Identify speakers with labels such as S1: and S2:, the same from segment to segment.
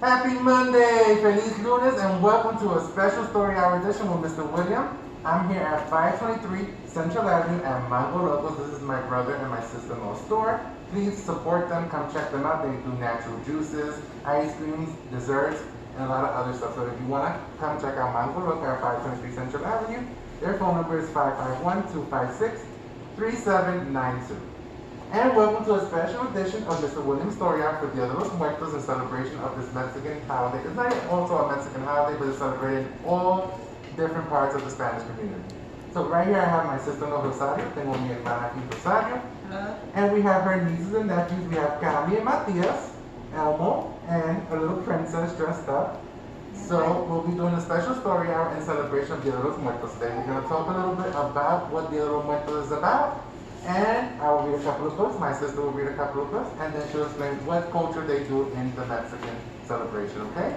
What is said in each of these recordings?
S1: Happy Monday! Feliz Lunes and welcome to a special story hour edition with Mr. William. I'm here at 523 Central Avenue at Mango Locos. This is my brother and my sister-in-law's store. Please support them. Come check them out. They do natural juices, ice creams, desserts, and a lot of other stuff. So if you want to come check out Mango Locos at 523 Central Avenue, their phone number is 551-256-3792. And welcome to a special edition of Mr. William's Story Hour for Dia de Los Muertos in celebration of this Mexican holiday. It's not also a Mexican holiday, but it's celebrated in all different parts of the Spanish community. So right here I have my sister-in-law Rosario, tengo mi hermana aquí Rosario, and we have her nieces and nephews. We have Cami and Matias, Elmo, and a little princess dressed up. So we'll be doing a special story hour in celebration of Dia de los Muertos today. We're going to talk a little bit about what Dia de los Muertos is about. And I will read a couple of books, my sister will read a couple of books, and then she'll explain what culture they do in the Mexican celebration, okay?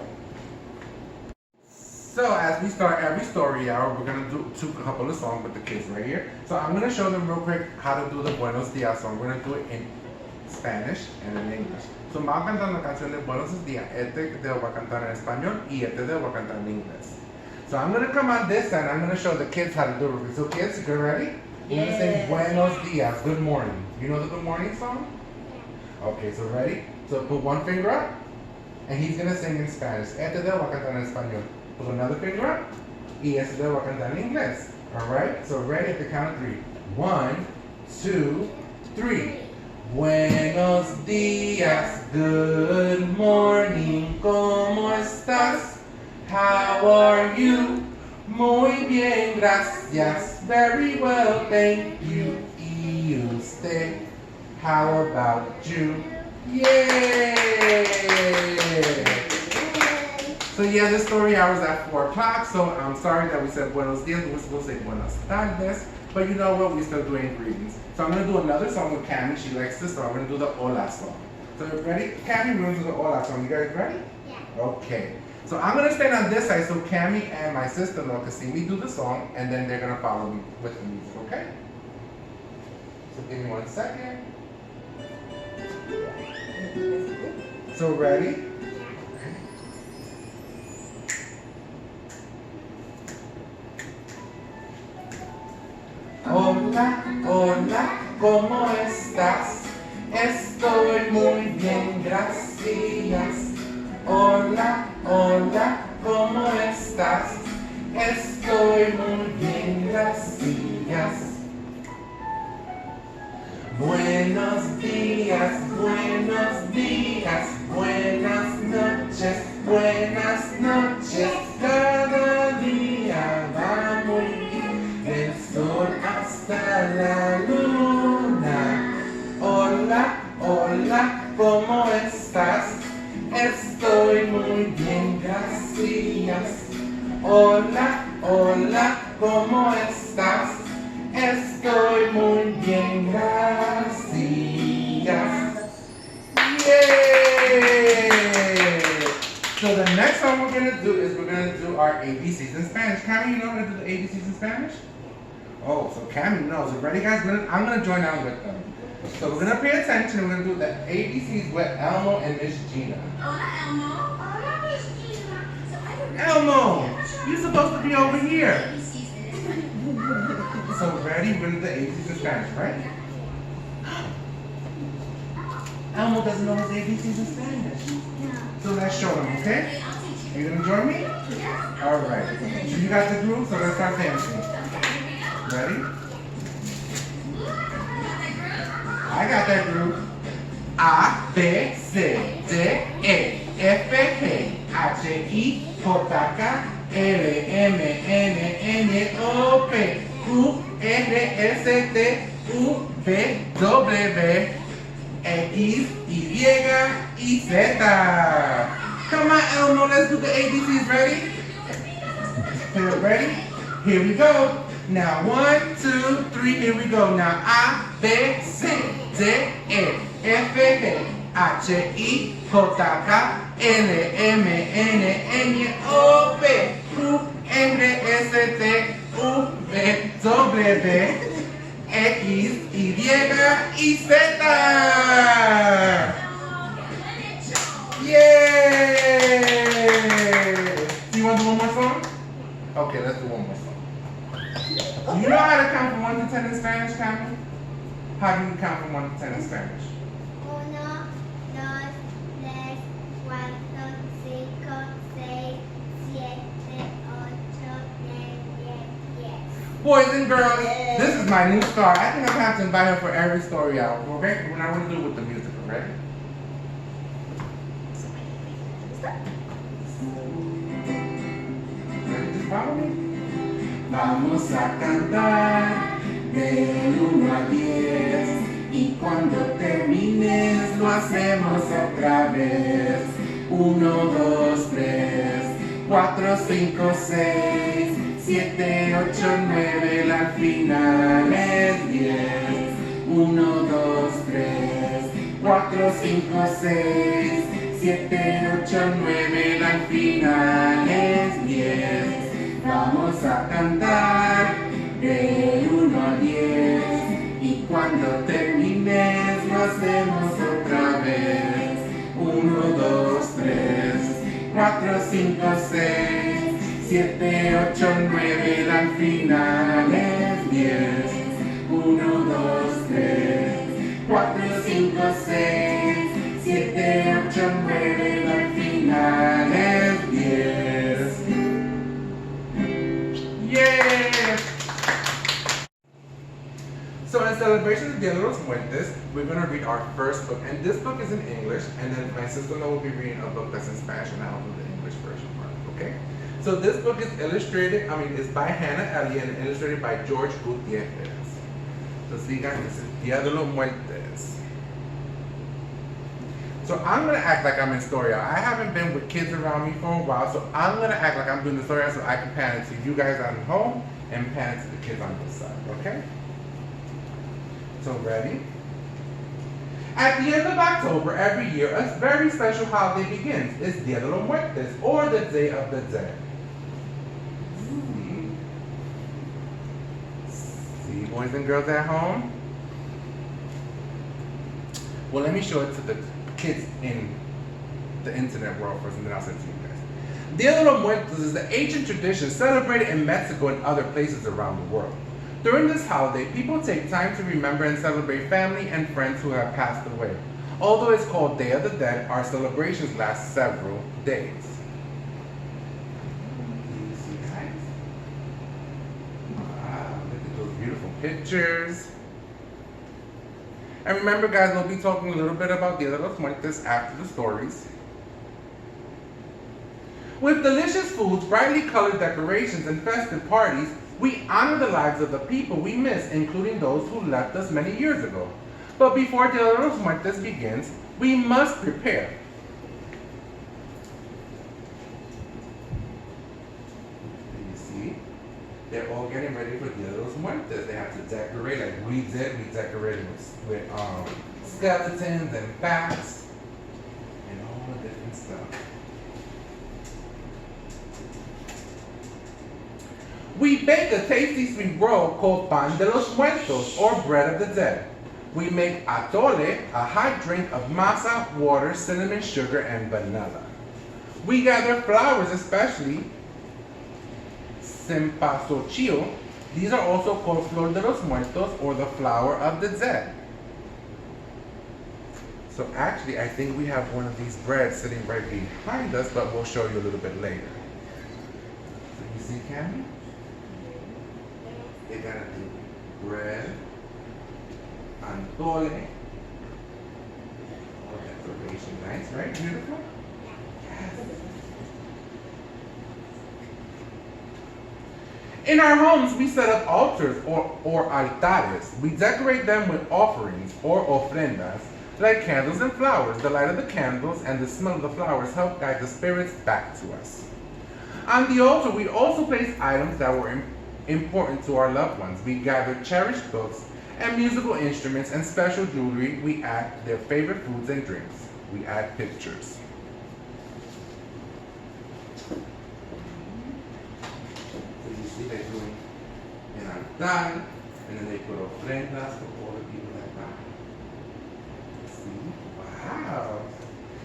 S1: So as we start every story hour, we're going to do a couple of songs with the kids right here. So I'm going to show them real quick how to do the Buenos Dias song. We're going to do it in Spanish and in English. So me voy a cantar la canción de Buenos Dias, este te voy a cantar en español y este te voy a cantar en inglés. So I'm going to come on this side and I'm going to show the kids how to do it. So kids, you ready? We're going to say Buenos Dias, good morning. You know the good morning song? Okay, so ready? So put one finger up, and he's going to sing in Spanish. Este te voy a cantar en español. Put another finger up, y este te voy a cantar en inglés. Alright? So ready at the count of three. 1, 2, 3. Buenos días, good morning, ¿cómo estás? How are you? Muy bien, gracias. Very well, thank you. Y usted? How about you? Yay! So yeah, this story hour is at 4 o'clock, so I'm sorry that we said buenos dias. We're supposed to say buenas tardes, but you know what? We're still doing greetings. So I'm going to do another song with Cami. She likes this song. I'm going to do the Hola song. So ready? Cami, we're going to do the Hola song. You guys ready? Yeah. Okay. So I'm going to stand on this side so Cami and my sister-in-law can see me do the song, and then they're going to follow me with the music, okay? So give me 1 second. So ready? Hola, hola, ¿cómo estás? Estoy muy bien, gracias. Hola, hola, ¿cómo estás? Estoy muy bien, gracias. Buenos días, buenas noches, cada día va muy bien, del sol hasta la luna. Hola, hola, ¿cómo estás? Estoy muy bien, gracias. Hola, hola, ¿cómo estás? Estoy muy bien, gracias. Yay! So the next song we're going to do is we're going to do our ABCs in Spanish. Cami, you know how to do the ABCs in Spanish? Oh, so Cami knows. So ready, guys? I'm going to join on with them. So we're going to pay attention and we're going to do the ABCs with Elmo and Miss Gina.
S2: Hola, Elmo. Hola, Miss Gina. So I don't know.
S1: Elmo, you're supposed to be over here.
S2: ABCs.
S1: So ready? We're going to do the ABCs in Spanish, right? Elmo doesn't know his ABCs in Spanish. So let's show him, okay?
S2: I'll teach you.
S1: You gonna join me?
S2: Yeah.
S1: All right. So you got the groove, so let's start dancing. Ready? I got that groove. A, B, C, D, E, F, G, H, I, J, K, L, M, N, N, O, P, Q, R, S, T, U, V, W, X, Y, y Z. Come on, Elmo, let's do the ABCs. Ready? Ready? Here we go. Now 1, 2, 3, here we go. Now A, B, C, D, E, F, G, H, I, J, K, L, M, N, N, O, P, Q, R, S, T, U, V, W, X, Y, y Z. Yay! 10 in Spanish, Cammy? How do you count from 1 to 10 in Spanish?
S2: 1, 2, 3, 4, 5, 6, 7, 8, 9, 10.
S1: Boys and girls, this is my new star. I think I'm gonna have to invite her for every story out. Okay? We're not gonna do it with the music, okay? Ready? Just follow me. Vamos a cantar del 1 a 10 y cuando termines lo hacemos otra vez. 1, 2, 3, 4, 5, 6, 7, 8, 9, al final es 10. 1, 2, 3, 4, 5, 6, 7, 8, 9, al final es 10. Vamos a cantar de 1 a 10 y cuando termines lo hacemos otra vez. 1, 2, 3, 4, 5, 6, 7, 8, 9, al final es 10. 1, 2, 3, 4, 5, 6, 7, 8, 9, al final es 10. Yay! So in celebration of Dia de los Muertos, we're going to read our first book. And this book is in English, and then my sister-in-law will be reading a book that's in Spanish, and I'll do the English version part, okay? So this book is it's by Hannah Elliott and illustrated by George Gutierrez. So see guys, this is Dia de los Muertos. So I'm going to act like I'm in story hour. I haven't been with kids around me for a while, so I'm going to act like I'm doing the story hour so I can pan it to you guys at home and pan it to the kids on this side, okay? So ready? At the end of October every year, a very special holiday begins. It's Dia de los Muertos, or the Day of the Dead. See, boys and girls at home? Well, let me show it to the kids in the internet world first, and then I'll send it to you guys. Dia de los Muertos is the ancient tradition celebrated in Mexico and other places around the world. During this holiday, people take time to remember and celebrate family and friends who have passed away. Although it's called Day of the Dead, our celebrations last several days. You see, guys? Wow, look at those beautiful pictures. And remember, guys, we'll be talking a little bit about Dia de los Muertos after the stories. With delicious foods, brightly colored decorations, and festive parties, we honor the lives of the people we miss, including those who left us many years ago. But before Dia de los Muertos begins, we must prepare. You see, they're all getting ready for Dia de los Muertos. They have to decorate like we did. We decorated with skeletons and bats and all the different stuff. We bake a tasty sweet roll called Pan de los Muertos, or bread of the dead. We make atole, a hot drink of masa, water, cinnamon, sugar, and vanilla. We gather flowers, especially cempasúchil. These are also called Flor de los Muertos, or the flower of the dead. So actually, I think we have one of these breads sitting right behind us, but we'll show you a little bit later. So you see, Cammy? They gotta do bread, atole, all decoration, nice, right? Beautiful? Yes. In our homes, we set up altars or altares. We decorate them with offerings or ofrendas, like candles and flowers. The light of the candles and the smell of the flowers help guide the spirits back to us. On the altar, we also place items that were important to our loved ones. We gather cherished books and musical instruments and special jewelry. We add their favorite foods and drinks. We add pictures. So you see they're doing an altar, and then they put ofrendas for all the people that buy. See? Wow.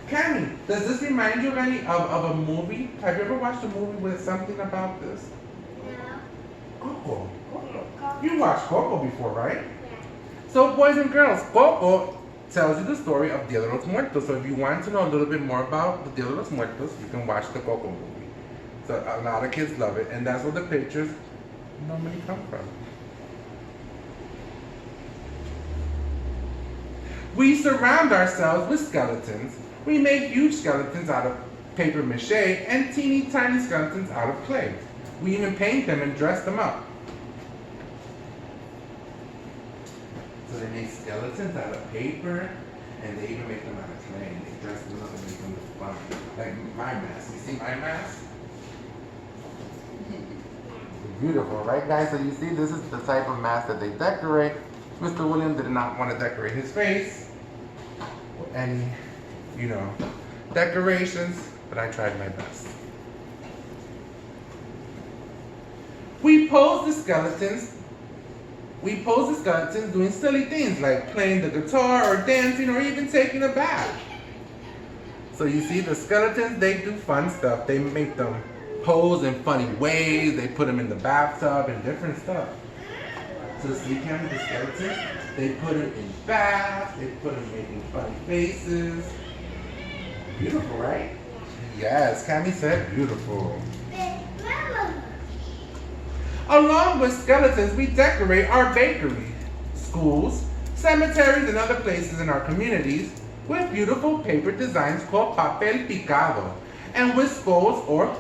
S1: Cammy, does this remind you of any of a movie? Have you ever watched a movie with something about this?
S2: No.
S1: Oh.
S2: Called
S1: You watched Coco before, right?
S2: Yeah.
S1: So boys and girls, Coco tells you the story of Dia de los Muertos. So if you want to know a little bit more about the Dia de los Muertos, you can watch the Coco movie. So a lot of kids love it, and that's where the pictures normally come from. We surround ourselves with skeletons. We make huge skeletons out of paper mache and teeny tiny skeletons out of clay. We even paint them and dress them up. So they make skeletons out of paper, and they even make them out of clay, and they dress them up and make them look fun. Like my mask. You see my mask? Beautiful, right guys? So you see this is the type of mask that they decorate. Mr. William did not want to decorate his face or any, decorations, but I tried my best. We pose the skeletons doing silly things like playing the guitar or dancing or even taking a bath. So you see the skeletons, they do fun stuff. They make them pose in funny ways. They put them in the bathtub and different stuff. So see, Cammy, the skeletons, they put them in baths. They put them making funny faces. Beautiful, right? Yes, Cammy said beautiful. Along with skeletons, we decorate our bakery, schools, cemeteries, and other places in our communities with beautiful paper designs called papel picado, and with skulls or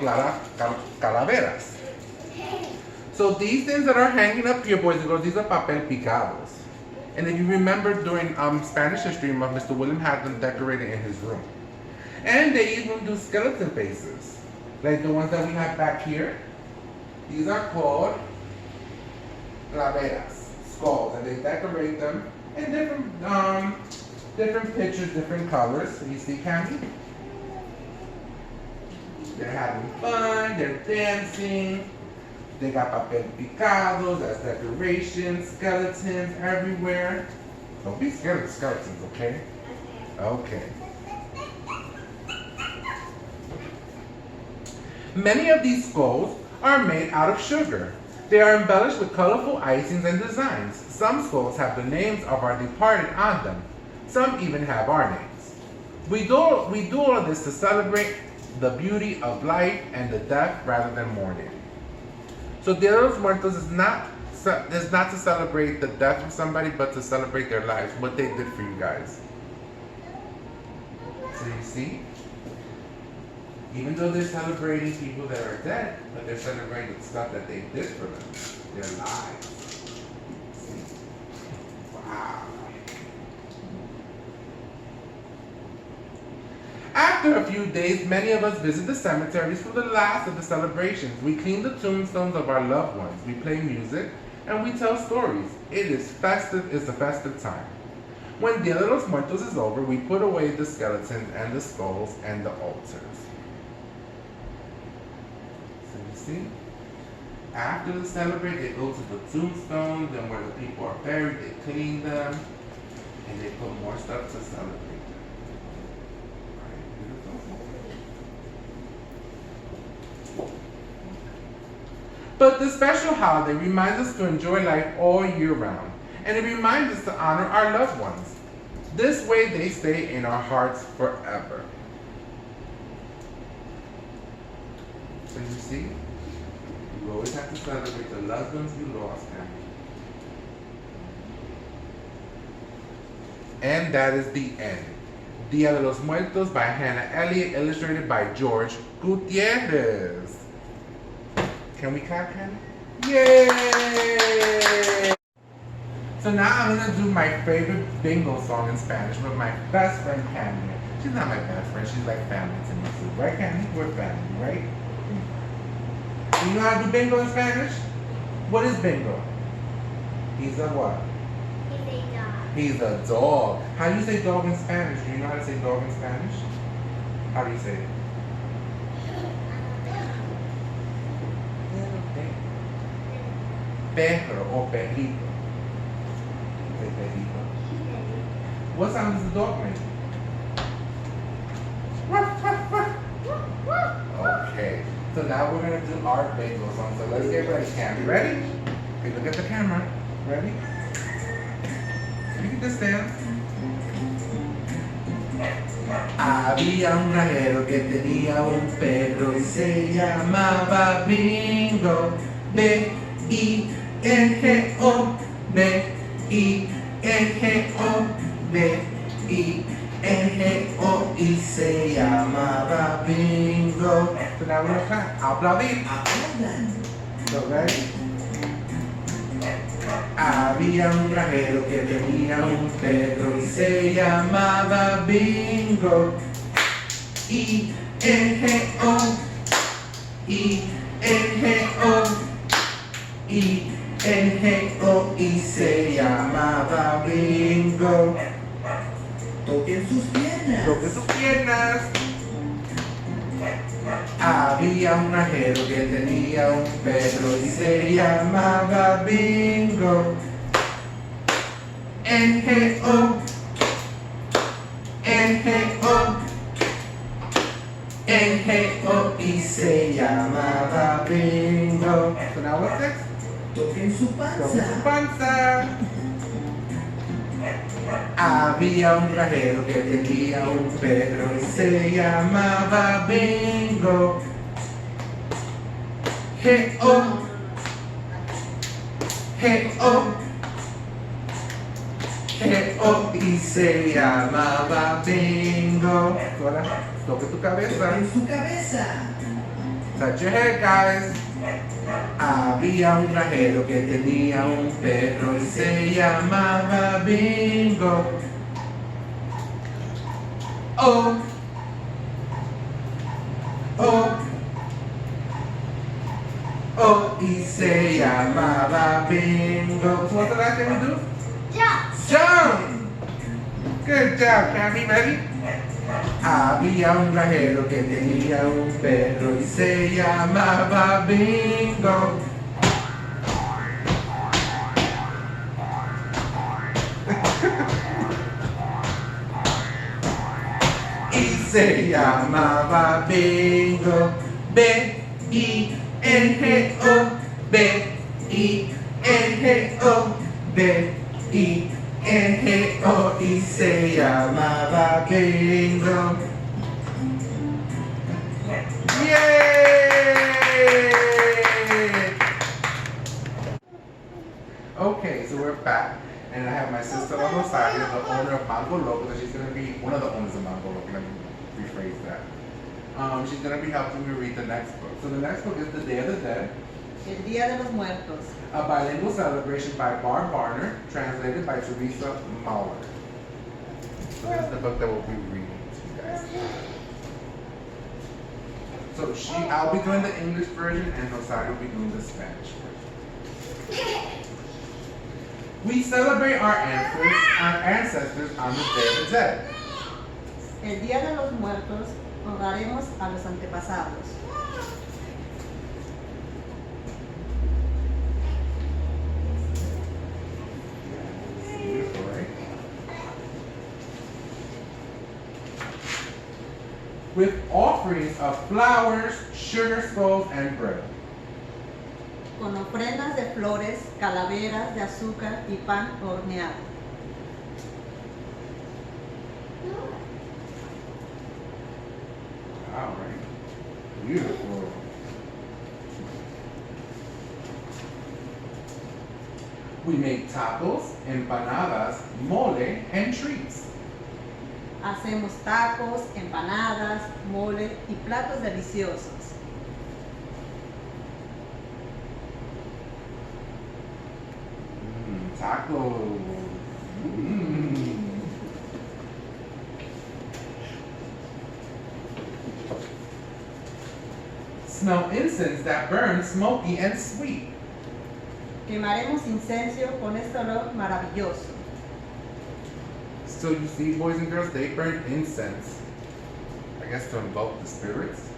S1: calaveras. So these things that are hanging up here, boys and girls, these are papel picados. And if you remember during Spanish History Month, Mr. William had them decorated in his room. And they even do skeleton faces, like the ones that we have back here. These are called calaveras, skulls, and they decorate them in different pictures, different colors. So you see, Cammy? They're having fun, they're dancing. They got papel picados, that's decorations, skeletons everywhere. Don't be scared of skeletons, okay? Okay. Many of these skulls are made out of sugar. They are embellished with colorful icings and designs. Some skulls have the names of our departed on them. Some even have our names. We do all of this to celebrate the beauty of life and the death rather than mourning. So Dia de los Muertos is not to celebrate the death of somebody, but to celebrate their lives, what they did for you guys. So you see? Even though they're celebrating people that are dead, but they're celebrating stuff that they did for them, their lives. Wow. After a few days, many of us visit the cemeteries for the last of the celebrations. We clean the tombstones of our loved ones. We play music and we tell stories. It is festive. It's a festive time. When Dia de los Muertos is over, we put away the skeletons and the skulls and the altars. So you see, after they celebrate, they go to the tombstones and where the people are buried, they clean them and they put more stuff to celebrate. But this special holiday reminds us to enjoy life all year round, and it reminds us to honor our loved ones. This way they stay in our hearts forever. So you see, you always have to celebrate the loved ones you lost. And that is the end. Dia de los Muertos by Hannah Elliott, illustrated by George Gutierrez. Can we clap, Candy? Yay! So now I'm gonna do my favorite bingo song in Spanish with my best friend Candy. She's not my best friend, she's like family to me too. Right, Candy? We're family, right? Do you know how to do bingo in Spanish? What is bingo? He's a what?
S2: He's a dog.
S1: He's a dog. How do you say dog in Spanish? Do you know how to say dog in Spanish? How do you say it? Perro or perrito. Say perrito. What sound does the dog make? Okay. So now we're gonna do our bingo song. So let's get ready, Cam. You ready? Okay, look at the camera. Ready? You can just dance. Había un granjero que tenía un perro y se llamaba Bingo. B-I-N-G-O. B-I-N-G-O. B-I-N-G-O. Y se llamaba Bingo. So now we're gonna clap. Aplaudir. So ready? Había un granjero que tenía un perro y se llamaba Bingo. I-N-G-O. I-N-G-O. I-N-G-O. Y se llamaba Bingo.
S3: Toquen sus piernas.
S1: Toque sus piernas. Había un granjero que tenía un perro y se llamaba Bingo. N-G-O. N-G-O. N-G-O. Y se llamaba Bingo. So now what's next?
S3: Toquen su
S1: Toque su
S3: panza.
S1: panza. Había un granjero que tenía un perro y se llamaba Bingo. G-O. G-O. G-O. Y se llamaba Bingo. Ahora, toque tu cabeza.
S3: Toquen su cabeza.
S1: Touch your head, guys. Había un granjero que tenía un perro y se llamaba Bingo. Oh, oh, oh, y se llamaba Bingo. So what's the last thing we do?
S2: Jump.
S1: Jump! Good job, Cammy. Ready? Había un granjero que tenía un perro y se llamaba Bingo. Y se llamaba Bingo. B-I-N-G-O. B-I-N-G-O. B-I-N-G-O. Y se llamaba Bingo. Yay! Okay, so we're back. And I have my sister Rosario, the owner of Mango Loco, that she's going to be one of the owners of Mango Loco. Let me rephrase that. She's going to be helping me read the next book. So the next book is The Day of the Dead,
S4: El Dia de los Muertos.
S1: a bilingual celebration by Barb Barner, translated by Teresa Mauer. So this is the book that we'll be reading to you guys. So I'll be doing the English version and Rosario will be doing the Spanish version. We celebrate our ancestors on the Day of the Dead.
S4: El Día de los Muertos honraremos a los antepasados.
S1: Beautiful, right? With offerings of flowers, sugar skulls, and bread.
S4: Con ofrendas de flores, calaveras de azúcar y pan horneado.
S1: All right. Beautiful. We make tacos, empanadas, mole, and treats.
S4: Hacemos tacos, empanadas, mole y platos deliciosos.
S1: Tacos. Smell incense that burns smoky and sweet.
S4: Quemaremos incenso con este olor maravilloso.
S1: So you see, boys and girls, they burn incense. I guess to invoke the spirits.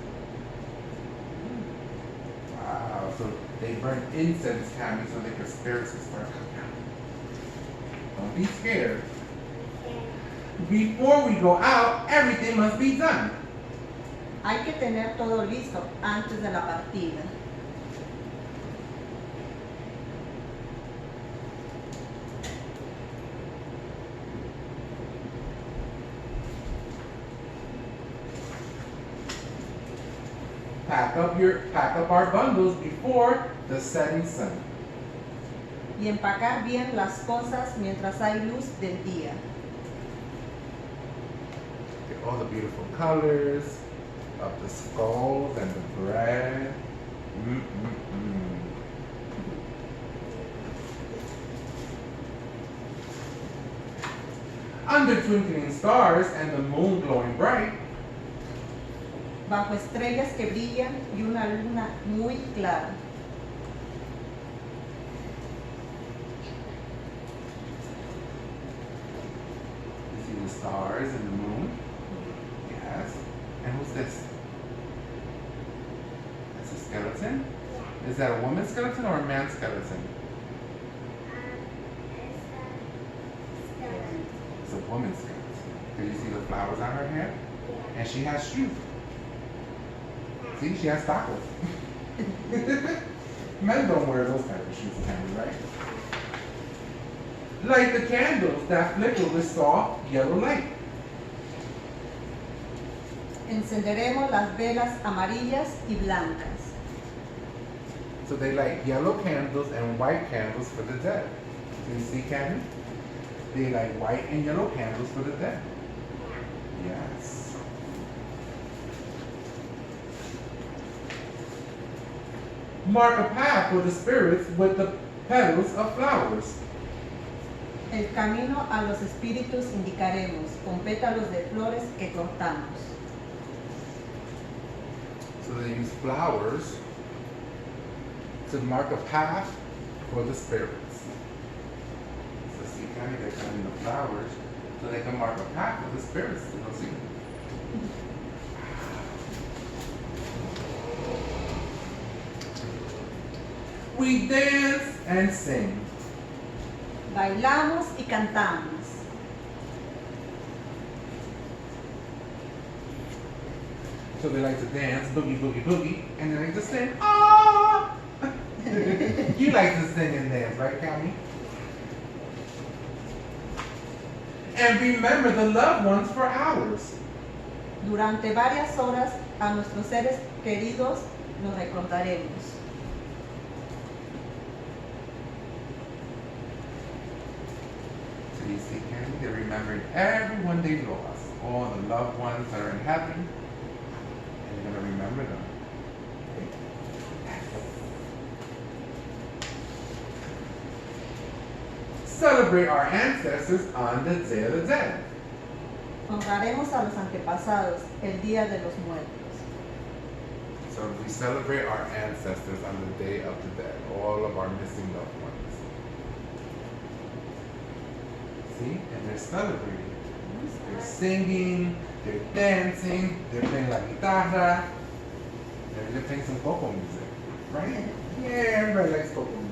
S1: Wow, so they burn incense, Tammy, so that your spirits can start coming out. Don't be scared. Before we go out, everything must be done.
S4: Hay que tener todo listo antes de la partida.
S1: Pack up our bundles before the setting sun.
S4: Y empacar bien las cosas mientras hay luz del día.
S1: Get all the beautiful colors of the skulls and the bread. Under twinkling stars and the moon glowing bright.
S4: Bajo estrellas que brillan y una luna muy clara.
S1: You see the stars and the moon? Yes. And who's this? That's a skeleton? Is that a woman's skeleton or a man's skeleton? It's a woman's skeleton. Do you see the flowers on her hair? And she has shoes. See, she has tacos. Men don't wear those type of shoes apparently, right? Light the candles that flicker with soft yellow light.
S4: Encenderemos las velas amarillas y blancas.
S1: So they light yellow candles and white candles for the dead. Do you see, Candy? They light white and yellow candles for the dead. Yes. Mark a path for the spirits with the petals of flowers.
S4: El camino a los espíritus indicaremos con pétalos de flores que cortamos.
S1: So they use flowers to mark a path for the spirits. So see, Candy, they're cutting the flowers so they can mark a path for the spirits to go see. We dance and sing.
S4: Bailamos y cantamos.
S1: So they like to dance, boogie, boogie, boogie, and they like to sing, ah! You like to sing and dance, right, Cami? And remember the loved ones for hours.
S4: Durante varias horas a nuestros seres queridos los recordaremos.
S1: So you see, Cami, they're remembering everyone they lost, all the loved ones that are in heaven, and they're going to remember them. Celebrate our ancestors on the Day of the Dead.
S4: Honraremos a los antepasados el Día de los Muertos.
S1: So we celebrate our ancestors on the Day of the Dead, all of our missing loved ones. See? And they're celebrating. They're singing, they're dancing, they're playing la guitarra, they're playing some coco music, right? Yeah, everybody likes coco music.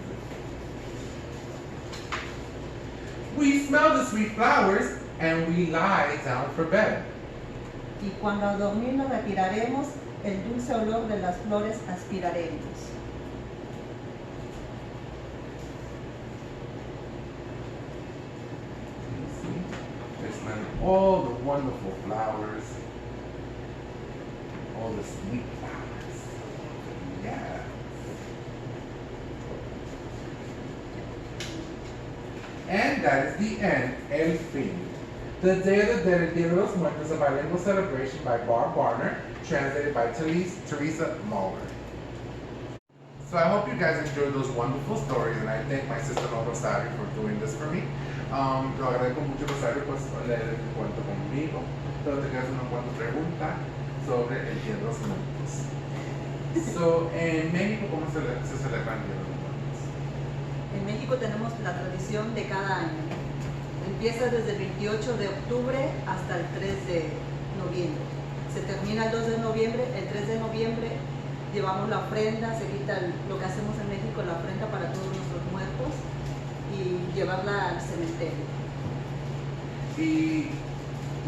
S1: We smell the sweet flowers and we lie down for bed.
S4: Y cuando a dormir nos retiraremos, el dulce olor de las flores aspiraremos.
S1: You see? They're smelling all the wonderful flowers, all the sweet flowers. Yeah. And that is the end, el fin. The Day of the Dead, el Dia de los Muertos, a bilingual celebration by Barb Warner, translated by Teresa Muller. So I hope you guys enjoyed those wonderful stories, and I thank my sister Rosario for doing this for me. Lo agradezco mucho, Rosario, pues leer el cuento conmigo. Pero te quedas una cuanta pregunta sobre el Día de los Muertos. So, en México, ¿cómo se celebra el Día de los Muertos?
S4: En México tenemos la tradición de cada año. Empieza desde el 28 de octubre hasta el 3 de noviembre. Se termina el 2 de noviembre, el 3 de noviembre llevamos la ofrenda, se quita lo que hacemos en México, la ofrenda para todos nuestros muertos y llevarla al cementerio.
S1: ¿Y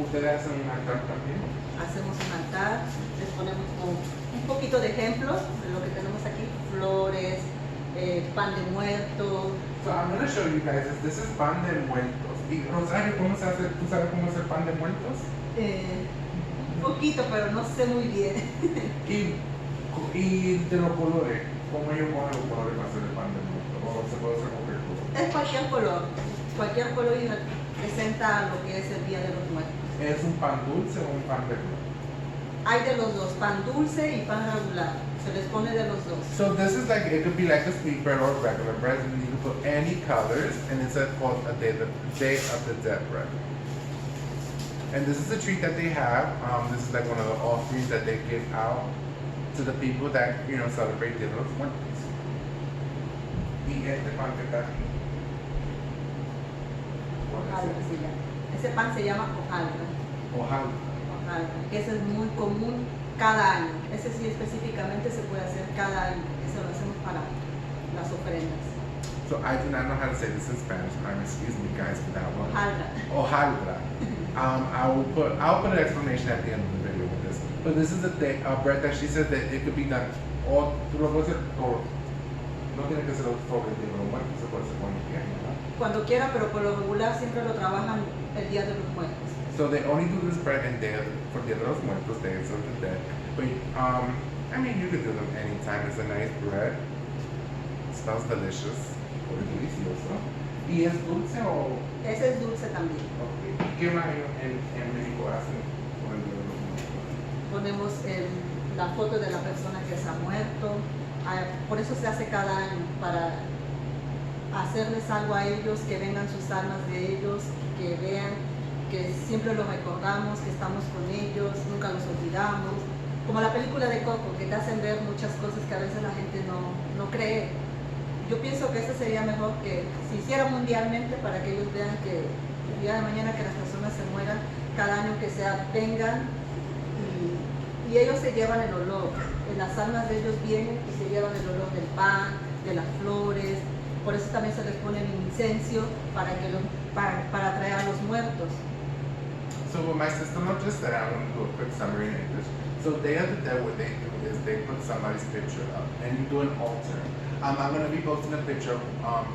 S1: ustedes hacen un altar también?
S4: Hacemos un altar, les ponemos como un poquito de ejemplos de lo que tenemos aquí, flores, pan de muerto.
S1: So I'm going to show you guys this is pan de muertos. Y Rosario, ¿cómo se hace? ¿Tú sabes cómo hacer pan de muertos?
S4: Un poquito, pero no sé muy bien.
S1: ¿Y Y de los colores, ¿cómo ellos ponen los colores para hacer el pan de muerto? O se puede hacer cualquier cosa.
S4: Es cualquier color y representa lo que es el Día de los Muertos.
S1: ¿Es un pan dulce o un pan regular?
S4: Hay de los dos, pan dulce y pan regular. Se les pone de los dos.
S1: So this is like, it could be like a sweet bread or regular bread, and you can put any colors, and it's called a Day of the Dead bread. And this is a treat that they have. This is like one of the offerings that they give out to the people that, celebrate Dia de los Muertos. Y este pan que está aquí. ¿Cuál es
S4: Hojaldra se llama. Ese pan se llama hojaldra.
S1: Ojalá.
S4: Hojaldra, que ese es muy común cada año. Ese sí específicamente se puede hacer cada año. Eso lo hacemos para las ofrendas.
S1: So I do not know how to say this in Spanish. Excuse me, guys, for that one.
S4: Hojaldra.
S1: Hojaldra. I'll put an explanation at the end of the video with this. But this is a bread that she said that it could be done all. Tú lo puedes hacer todo. No tiene que ser sobre el Día de los Muertos, se puede hacer cuando quieran, ¿no?
S4: Cuando quiera, pero por lo regular siempre lo trabajan el Día de los Muertos.
S1: So they only do this bread for Dia de los Muertos, Days of the Dead. But you could do them anytime. It's a nice bread. It smells delicious. Or delicioso. ¿Y es dulce o?
S4: Ese es dulce también.
S1: Okay. ¿Qué más en México hacen con el Día de los Muertos?
S4: Ponemos la foto de la persona que se ha muerto. Por eso se hace cada año, para hacerles algo a ellos, que vengan sus almas de ellos, que vean que siempre los recordamos, que estamos con ellos, nunca los olvidamos. Como la película de Coco, que te hacen ver muchas cosas que a veces la gente no cree. Yo pienso que eso sería mejor que se hiciera mundialmente, para que ellos vean que el día de mañana que las personas se mueran, cada año que sea, vengan y ellos se llevan el olor. Las almas de ellos vienen y se llevan el olor del pan, de las flores. Por eso también se les pone el incienso para atraer a los muertos.
S1: So what my sister-in-law just said, I'm going to do a quick summary in English. So Day of the Dead, what they do is they put somebody's picture up and you do an altar. I'm going to be posting a picture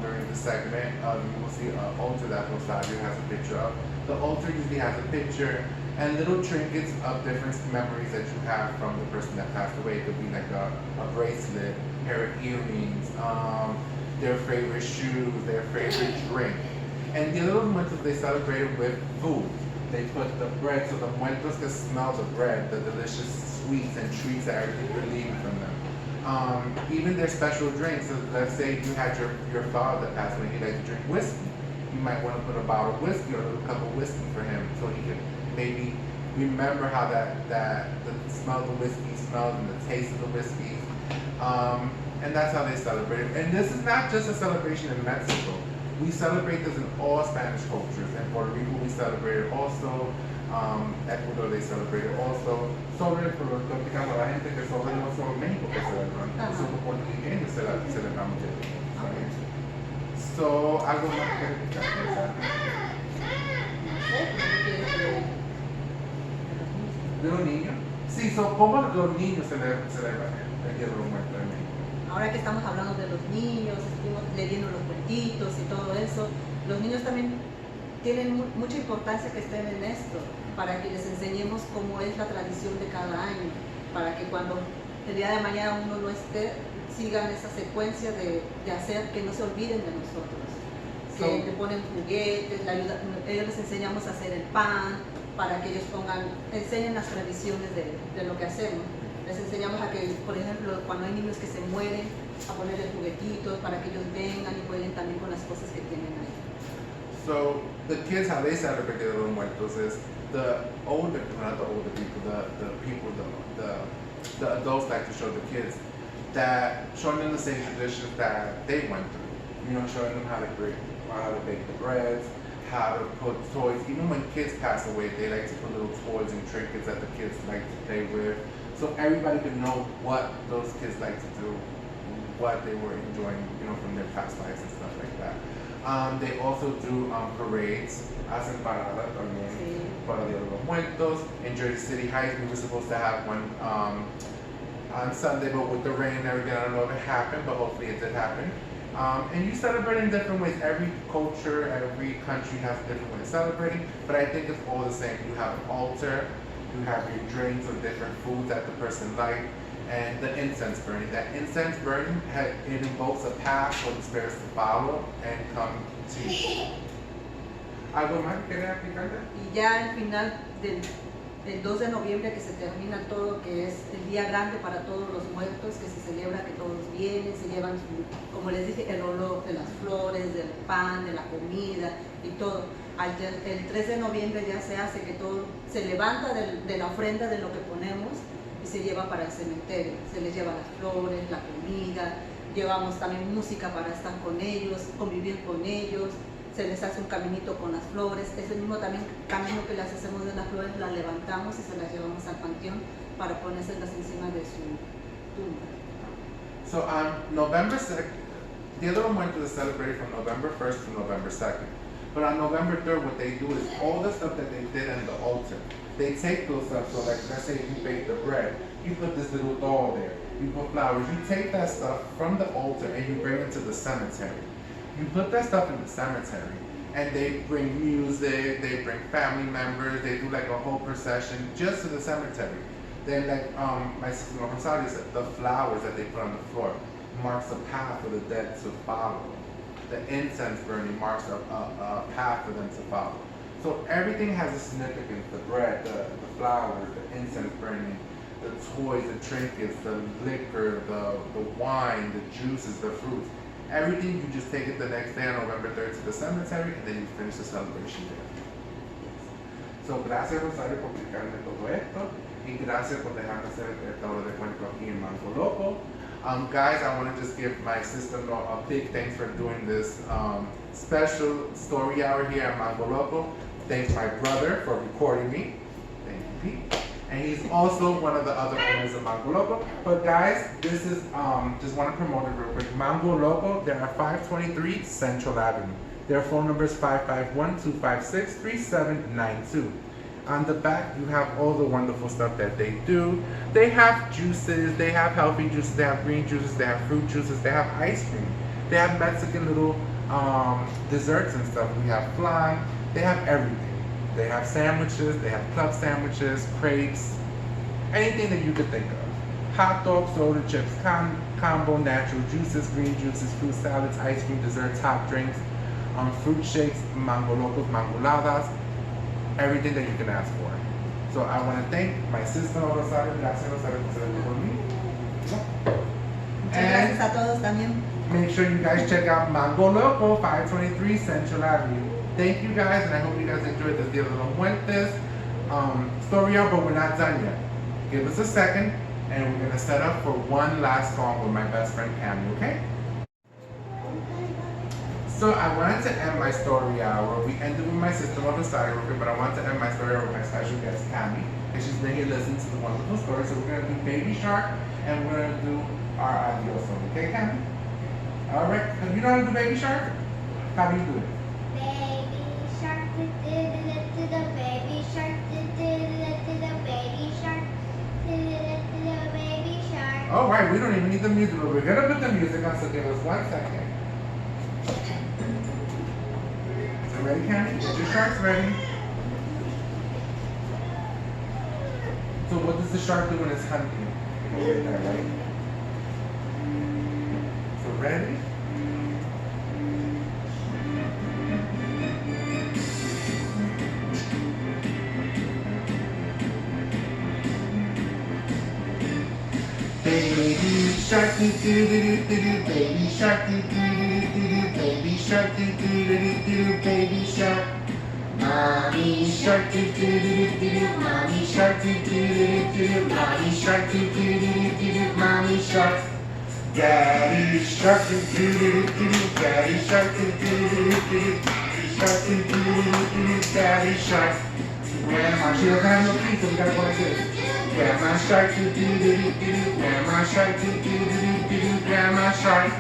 S1: during the segment. You will see an altar that Rosario has a picture of. The altar usually has a picture and little trinkets of different memories that you have from the person that passed away. It could be like a bracelet, a pair of earrings, their favorite shoes, their favorite drink. And Dia de los Muertos, they celebrated with food. They put the bread, so the muertos can smell the bread, the delicious sweets and treats that are leaving from them. Even their special drinks. So let's say you had your father that passed away, he liked to drink whiskey. You might want to put a bottle of whiskey or a little cup of whiskey for him, so he could maybe remember how the smell of the whiskey smells and the taste of the whiskey. And that's how they celebrate it. And this is not just a celebration in Mexico. We celebrate this in all Spanish cultures. In Puerto Rico, we celebrate it also. Ecuador, they celebrate it also. Sobre el explicando a la gente que sobre no solo México que celebran, nosotros puertorriqueños celebramos el. So, algo más que ¿de los niños? Sí, ¿cómo los niños celebran el Día de los Muertos en México?
S4: Ahora que estamos hablando de los niños, estuvimos leyendo los cuentitos y todo eso, los niños también tienen mucha importancia que estén en esto, para que les enseñemos cómo es la tradición de cada año, para que cuando el día de mañana uno no esté, sigan esa secuencia de hacer, que no se olviden de nosotros. Que te ponen juguetes, ellos les enseñamos a hacer el pan, para que ellos enseñen las tradiciones de lo que hacemos. Les enseñamos a que, por ejemplo, cuando hay niños que se mueren, a ponerles juguetitos para que ellos vengan y jueguen también con las cosas que tienen ahí.
S1: So the kids, how they celebrate Dia de los Muertos is the older, not the older people, the adults like to show the kids that, showing them the same traditions that they went through. Showing them how to bake the breads, how to put toys. Even when kids pass away, they like to put little toys and trinkets that the kids like to play with. So everybody can know what those kids like to do, what they were enjoying, from their past lives and stuff like that. They also do parades, hacen paradas también para Dia de los Muertos. In Jersey City Heights, we were supposed to have one on Sunday, but with the rain and everything, I don't know if it happened, but hopefully it did happen. And you celebrate in different ways. Every culture, every country has a different way of celebrating, but I think it's all the same. You have an altar, you have your drinks or different foods that the person likes, and the incense burning. That incense burning, it invokes a path for the spirits to follow and come to you. ¿Algo más que quería explicarle?
S4: Y ya al final del 2 de noviembre que se termina todo, que es el día grande para todos los muertos, que se celebra que todos vienen, se llevan, como les dije, el olor de las flores, del pan, de la comida y todo. El 3 de noviembre ya se hace que todo se levanta de la ofrenda de lo que ponemos y se lleva para el cementerio. Se les lleva las flores, la comida, llevamos también música para estar con ellos, convivir con ellos. Se les hace un caminito con las flores, ese mismo también camino que les hacemos de las flores, las levantamos y se las llevamos al panteón para ponérselas encima de su tumba.
S1: So on November 2nd, Dia de los Muertos is celebrated from November 1st to November 2nd. But on November 3rd, what they do is all the stuff that they did in the altar, they take those stuff, so like let's say you bake the bread, you put this little doll there, you put flowers, you take that stuff from the altar and you bring it to the cemetery. You put that stuff in the cemetery, and they bring music, they bring family members, they do like a whole procession just to the cemetery. Then like my sister Rosario said, the flowers that they put on the floor marks a path for the dead to follow. The incense burning marks a path for them to follow. So everything has a significance, the bread, the flowers, the incense burning, the toys, the trinkets, the liquor, the wine, the juices, the fruits. Everything, you just take it the next day on November 3rd to the cemetery, and then you finish the celebration there. So, gracias Rosario por explicarme todo esto, y gracias por dejarme hacer esta hora de cuento aquí en Mango Loco. Guys, I want to just give my sister-in-law a big thanks for doing this special story hour here at Mango Loco. Thanks my brother for recording me. Thank you, Pete. And he's also one of the other owners of Mango Loco. But guys, this is, just want to promote it real quick. Mango Loco, they're at 523 Central Avenue. Their phone number is 551-256-3792. On the back, you have all the wonderful stuff that they do. They have juices, they have healthy juices, they have green juices, they have fruit juices, they have ice cream. They have Mexican little desserts and stuff. We have flan, they have everything. They have sandwiches, they have club sandwiches, crepes, anything that you could think of. Hot dogs, soda chips, combo, natural juices, green juices, fruit salads, ice cream, desserts, hot drinks, fruit shakes, mango locos, mangoladas, everything that you can ask for. So I want to thank my sister Rosario, gracias Rosario por ser con mí.
S4: Muchas gracias a todos también.
S1: Make sure you guys check out Mango Loco, 523 Central Avenue. Thank you guys, and I hope you guys enjoyed this Dia de los Muertos story hour, but we're not done yet. Give us a second, and we're gonna set up for one last song with my best friend Cammy, okay? So I wanted to end my story hour. We ended with my sister Rosario, but I wanted to end my story hour with my special guest Cammy, and she's been here listening to the wonderful story. So we're gonna do Baby Shark, and we're gonna do our adios song, okay, Cammy? All right. You know how to do Baby Shark? How do you do it?
S2: Baby shark, to the baby shark, to the baby shark, to the baby shark.
S1: All right, we don't even need the music, but we're gonna put the music on, so give us 1 second. So ready, Cammy? Get your sharks ready. So what does the shark do when it's hunting? You can get that, right? So ready? Baby shark, do do do do do, baby shark, do do do do do, baby shark, do do do do, baby shark. Mommy shark, do do do do do, mommy shark, do do do do, mommy shark, do do do do, mommy shark. Daddy shark, do do do do, daddy shark, do do do do, daddy shark, do do do do, daddy shark. Grandma, she doesn't have no feet, so we gotta go like this. Grandma shark, do do do do, grandma shark, do do do do, grandma shark.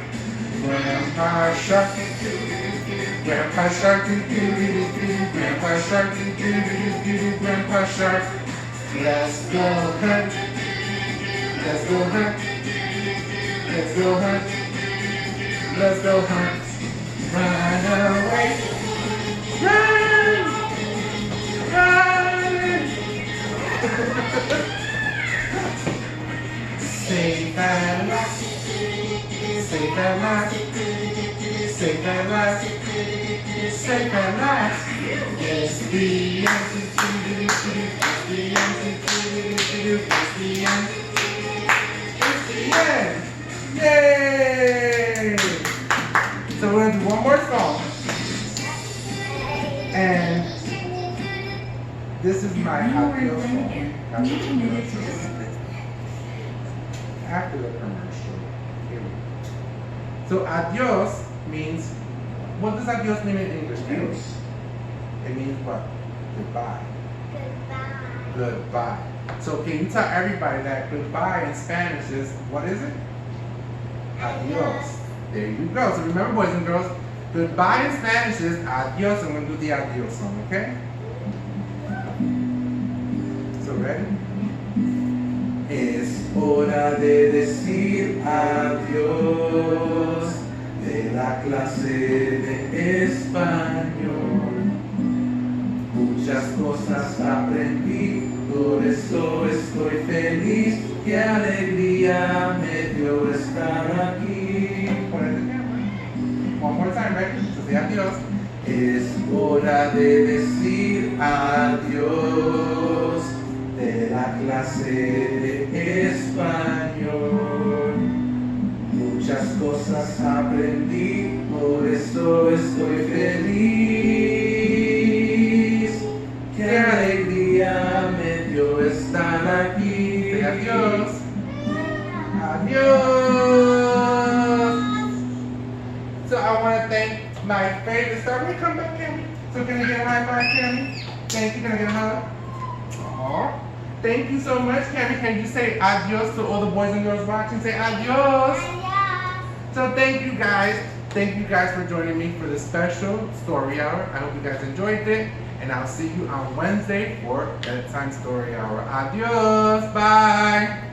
S1: Grandpa shark, do do do do, grandpa shark, do do do do, grandpa shark, do do do do, grandpa shark. Let's go hunt, let's go hunt, let's go hunt, let's go hunt. Run away, run, run. Sing safe at last, safe at last, safe at last, safe at last. It's the end, it's the end, it's the end, it's the end. Yay! So we're gonna do one more song. And this is my ideal song. After the commercial. Here we go. So adios means, what does adios mean in English?
S3: Adios.
S1: It means what? Goodbye.
S2: Goodbye.
S1: Goodbye. So can you tell everybody that goodbye in Spanish is, what is it? Adios. There you go. So remember, boys and girls, goodbye in Spanish is adios. I'm going to do the adios song, okay? So ready? Es hora de decir adiós de la clase de español. Muchas cosas aprendí, por eso estoy feliz. Qué alegría me dio estar aquí. One more time, ready? So say adiós. Es hora de decir adiós de la clase de español. Muchas cosas aprendí, por eso estoy feliz. Qué alegría me dio estar aquí. Say adiós. Adiós. So I want to thank my favorite star. Can we come back, Cammy? So can I get a high five, Cammy? Thank you. Can I get a hug? Aww. Thank you so much, Cammy. Can you say adios to all the boys and girls watching? Say adios.
S2: Adios.
S1: So thank you guys. Thank you guys for joining me for this special story hour. I hope you guys enjoyed it. And I'll see you on Wednesday for Bedtime Story Hour. Adios. Bye.